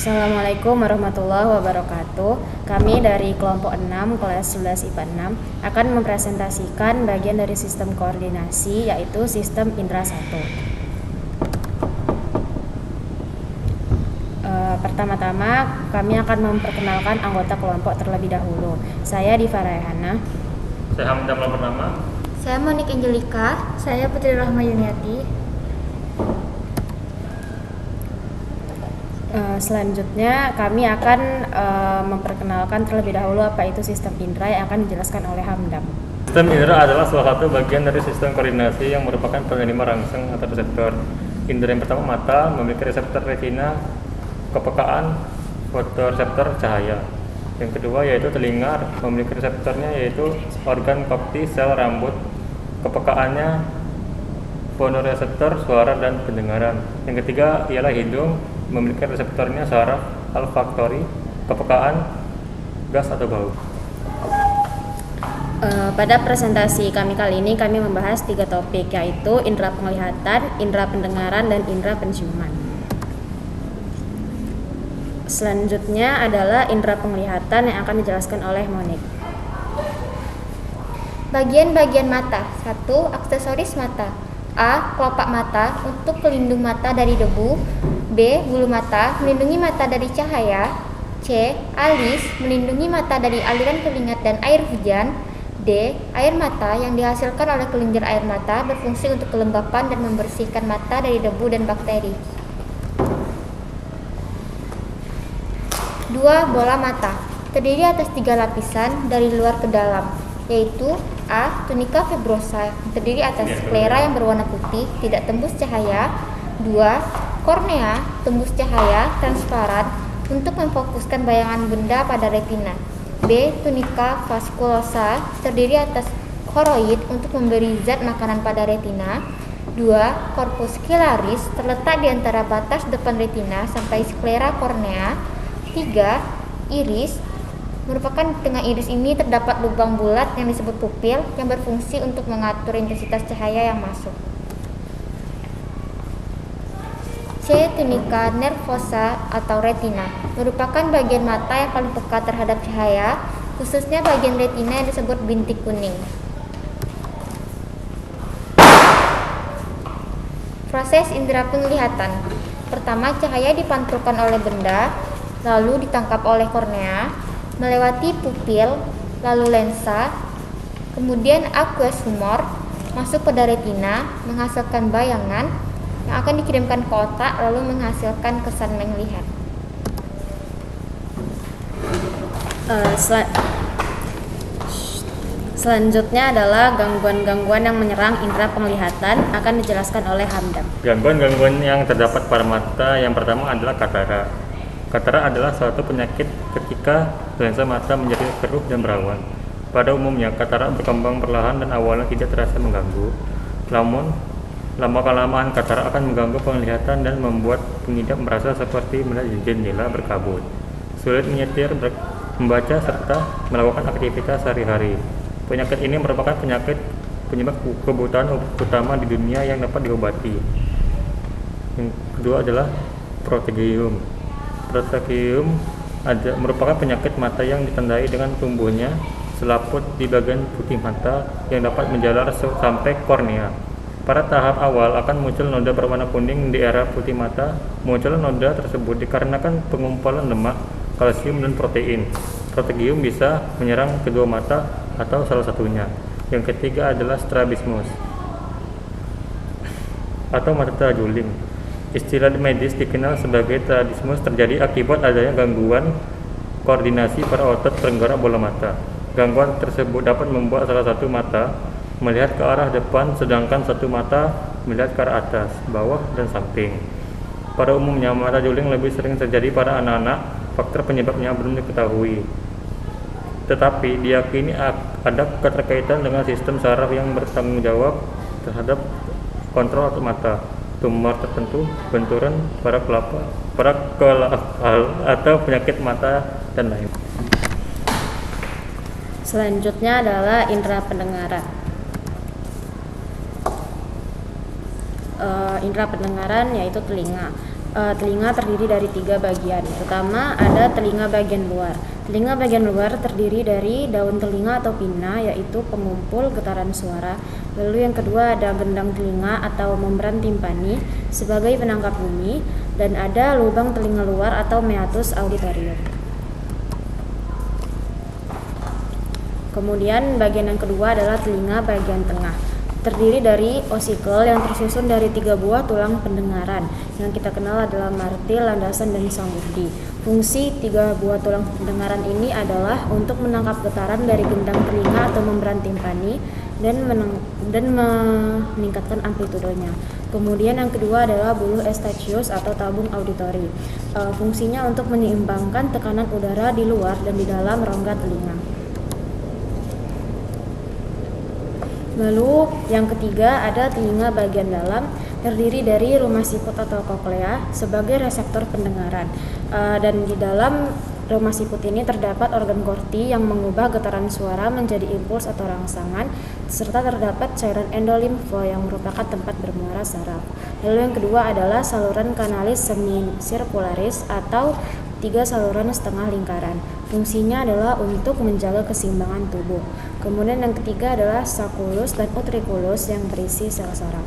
Assalamualaikum warahmatullahi wabarakatuh. Kami dari kelompok 6 kelas 11 IPA 6 akan mempresentasikan bagian dari sistem koordinasi, yaitu sistem indera 1. Pertama-tama kami akan memperkenalkan anggota kelompok terlebih dahulu. Saya Diva Rayhana. Saya Hamdan Purnama. Saya Monik Angelika. Saya Putri Rahma Yuniati. Selanjutnya kami akan memperkenalkan terlebih dahulu apa itu sistem indera yang akan dijelaskan oleh Hamdam. Sistem indera adalah salah satu bagian dari sistem koordinasi yang merupakan penerima rangsang atau reseptor. Indera yang pertama mata memiliki reseptor retina, kepekaan fotoreseptor cahaya. Yang kedua yaitu telinga memiliki reseptornya yaitu organ kokti sel rambut. Kepekaannya fonoreseptor suara dan pendengaran. Yang ketiga ialah hidung memiliki reseptornya saraf olfaktori, kepekaan gas atau bau. Pada presentasi kami kali ini kami membahas 3 topik, yaitu indera penglihatan, indera pendengaran, dan indera penciuman. Selanjutnya adalah indera penglihatan yang akan dijelaskan oleh Monik. Bagian-bagian mata. 1. Aksesoris mata. A. Kelopak mata untuk pelindung mata dari debu. B. Bulu mata melindungi mata dari cahaya. C. Alis melindungi mata dari aliran keringat dan air hujan. D. Air mata yang dihasilkan oleh kelenjar air mata berfungsi untuk kelembapan dan membersihkan mata dari debu dan bakteri. 2. Bola mata terdiri atas 3 lapisan dari luar ke dalam, yaitu A. Tunika fibrosa terdiri atas sklera yang berwarna putih, tidak tembus cahaya. 2. Kornea, tembus cahaya, transparan untuk memfokuskan bayangan benda pada retina. B. Tunika vaskulosa terdiri atas koroid untuk memberi zat makanan pada retina. 2. Corpus ciliaris terletak di antara batas depan retina sampai sklera kornea. 3. Iris merupakan di tengah iris ini terdapat lubang bulat yang disebut pupil yang berfungsi untuk mengatur intensitas cahaya yang masuk. C. Tunika nervosa atau retina merupakan bagian mata yang paling peka terhadap cahaya, khususnya bagian retina yang disebut bintik kuning. Proses indera penglihatan. Pertama, cahaya dipantulkan oleh benda, lalu ditangkap oleh kornea, melewati pupil, lalu lensa, kemudian aqueous humor masuk pada retina, menghasilkan bayangan yang akan dikirimkan ke otak lalu menghasilkan kesan melihat. Selanjutnya adalah gangguan-gangguan yang menyerang indera penglihatan akan dijelaskan oleh Hamdam. Gangguan-gangguan yang terdapat pada mata yang pertama adalah katarak. Katarak adalah suatu penyakit ketika lensa mata menjadi keruh dan berawan. Pada umumnya, katarak berkembang perlahan dan awalnya tidak terasa mengganggu. Namun, lama-kelamaan katarak akan mengganggu penglihatan dan membuat pengidap merasa seperti melihat jendela berkabut, sulit menyetir, membaca, serta melakukan aktivitas sehari-hari. Penyakit ini merupakan penyakit penyebab kebutaan utama di dunia yang dapat diobati. Yang kedua adalah protegium. Protegium merupakan penyakit mata yang ditandai dengan tumbuhnya selaput di bagian putih mata yang dapat menjalar sampai kornea. Pada tahap awal akan muncul noda berwarna kuning di area putih mata. Muncul noda tersebut dikarenakan pengumpulan lemak, kalsium, dan protein. Protegium bisa menyerang kedua mata atau salah satunya. Yang ketiga adalah strabismus atau mata juling. Istilah medis dikenal sebagai strabismus terjadi akibat adanya gangguan koordinasi pada otot penggerak bola mata. Gangguan tersebut dapat membuat salah satu mata melihat ke arah depan sedangkan satu mata melihat ke arah atas, bawah, dan samping. Pada umumnya mata juling lebih sering terjadi pada anak-anak. Faktor penyebabnya belum diketahui, tetapi diyakini ada keterkaitan dengan sistem saraf yang bertanggung jawab terhadap kontrol otot mata, tumor tertentu, benturan pada kelakal atau penyakit mata, dan lain. Selanjutnya adalah indera pendengaran. Indera pendengaran yaitu telinga. Telinga terdiri dari 3 bagian. Pertama ada telinga bagian luar. Telinga bagian luar terdiri dari daun telinga atau pinna, yaitu pengumpul getaran suara. Lalu yang kedua ada gendang telinga atau membran timpani sebagai penangkap bunyi, dan ada lubang telinga luar atau meatus auditorium. Kemudian bagian yang kedua adalah telinga bagian tengah. Terdiri dari osikel yang tersusun dari 3 buah tulang pendengaran yang kita kenal adalah martil, landasan, dan sambudi. Fungsi 3 buah tulang pendengaran ini adalah untuk menangkap getaran dari gendang telinga atau membran timpani dan meningkatkan amplitudenya. Kemudian yang kedua adalah buluh eustachius atau tabung auditori. Fungsinya untuk menyeimbangkan tekanan udara di luar dan di dalam rongga telinga. Lalu yang ketiga ada telinga bagian dalam, terdiri dari rumah siput atau koklea sebagai reseptor pendengaran, dan di dalam rumah siput ini terdapat organ korti yang mengubah getaran suara menjadi impuls atau rangsangan, serta terdapat cairan endolimfo yang merupakan tempat bermuara saraf. Lalu yang kedua adalah saluran kanalis semisirkularis atau 3 saluran setengah lingkaran. Fungsinya adalah untuk menjaga keseimbangan tubuh. Kemudian yang ketiga adalah saculus dan utriculus yang berisi sel saraf.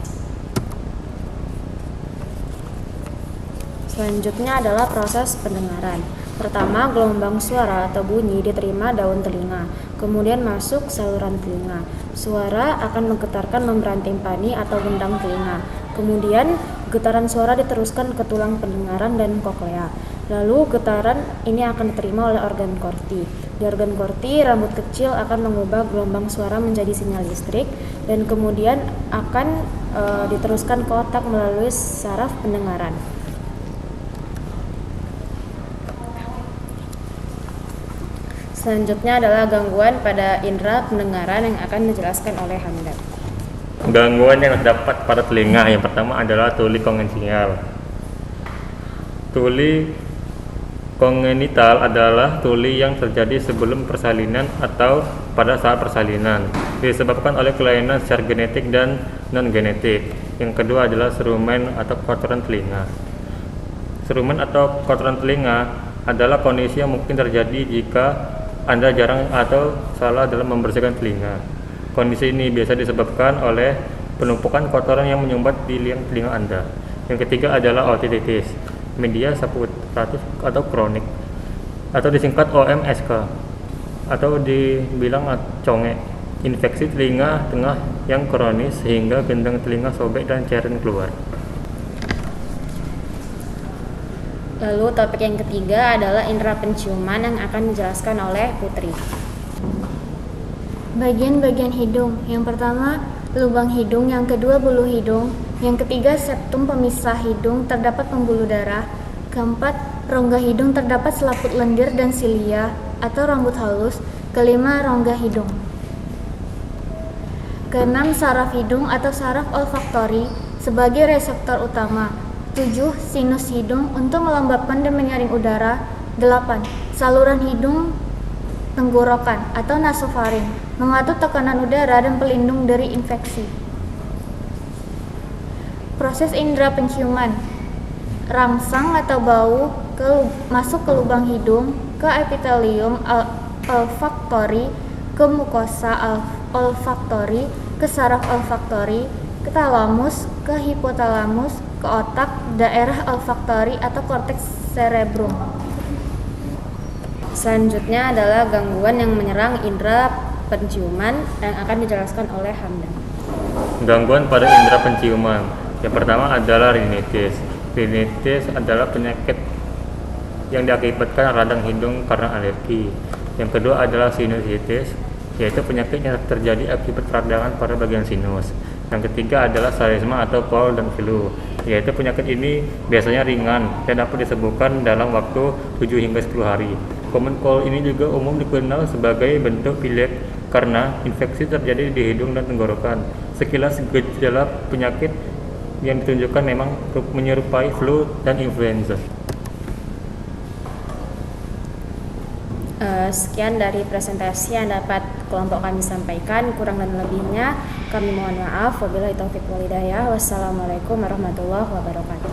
Selanjutnya adalah proses pendengaran. Pertama, gelombang suara atau bunyi diterima daun telinga, kemudian masuk saluran telinga. Suara akan menggetarkan membran timpani atau gendang telinga. Kemudian getaran suara diteruskan ke tulang pendengaran dan koklea. Lalu getaran ini akan diterima oleh organ korti. Di organ korti, rambut kecil akan mengubah gelombang suara menjadi sinyal listrik dan kemudian akan diteruskan ke otak melalui saraf pendengaran. Selanjutnya adalah gangguan pada indera pendengaran yang akan dijelaskan oleh Hamdan. Gangguan yang terdapat pada telinga yang pertama adalah tuli kongenital. Tuli kongenital adalah tuli yang terjadi sebelum persalinan atau pada saat persalinan, disebabkan oleh kelainan secara genetik dan non-genetik. Yang kedua adalah serumen atau kotoran telinga. Serumen atau kotoran telinga adalah kondisi yang mungkin terjadi jika Anda jarang atau salah dalam membersihkan telinga. Kondisi ini biasa disebabkan oleh penumpukan kotoran yang menyumbat di liang telinga Anda. Yang ketiga adalah otititis, media suppuratif atau kronik, atau disingkat OMSK, atau dibilang conge, infeksi telinga tengah yang kronis sehingga gendang telinga sobek dan cairan keluar. Lalu topik yang ketiga adalah indera penciuman yang akan dijelaskan oleh Putri. Bagian-bagian hidung. Yang pertama, lubang hidung. Yang kedua, bulu hidung. Yang ketiga, septum pemisah hidung, terdapat pembuluh darah. Keempat, rongga hidung, terdapat selaput lendir dan silia atau rambut halus. Kelima, rongga hidung. Keenam, saraf hidung atau saraf olfaktori sebagai reseptor utama. 7. Sinus hidung untuk melembabkan dan menyaring udara. 8. Saluran hidung tenggorokan atau nasofaring mengatur tekanan udara dan pelindung dari infeksi. Proses indera penciuman. Rangsang atau bau masuk ke lubang hidung, ke epitelium olfaktori, ke mukosa olfaktori, ke saraf olfaktori, ke talamus, ke hipotalamus, ke otak, daerah olfaktori atau korteks cerebrum. Selanjutnya adalah gangguan yang menyerang indera penciuman yang akan dijelaskan oleh Hamdan. Gangguan pada indera penciuman. Yang pertama adalah rinitis. Rinitis adalah penyakit yang diakibatkan radang hidung karena alergi. Yang kedua adalah sinusitis, yaitu penyakit yang terjadi akibat peradangan pada bagian sinus. Yang ketiga adalah salesma atau cold dan flu, yaitu penyakit ini biasanya ringan dan dapat disembuhkan dalam waktu 7 hingga 10 hari. Common cold ini juga umum dikenal sebagai bentuk pilek karena infeksi terjadi di hidung dan tenggorokan. Sekilas gejala penyakit yang ditunjukkan memang menyerupai flu dan influenza. Sekian dari presentasi yang dapat kelompok kami sampaikan. Kurang dan lebihnya kami mohon maaf. Wabillahi taufiq wal hidayah. Wassalamualaikum warahmatullahi wabarakatuh.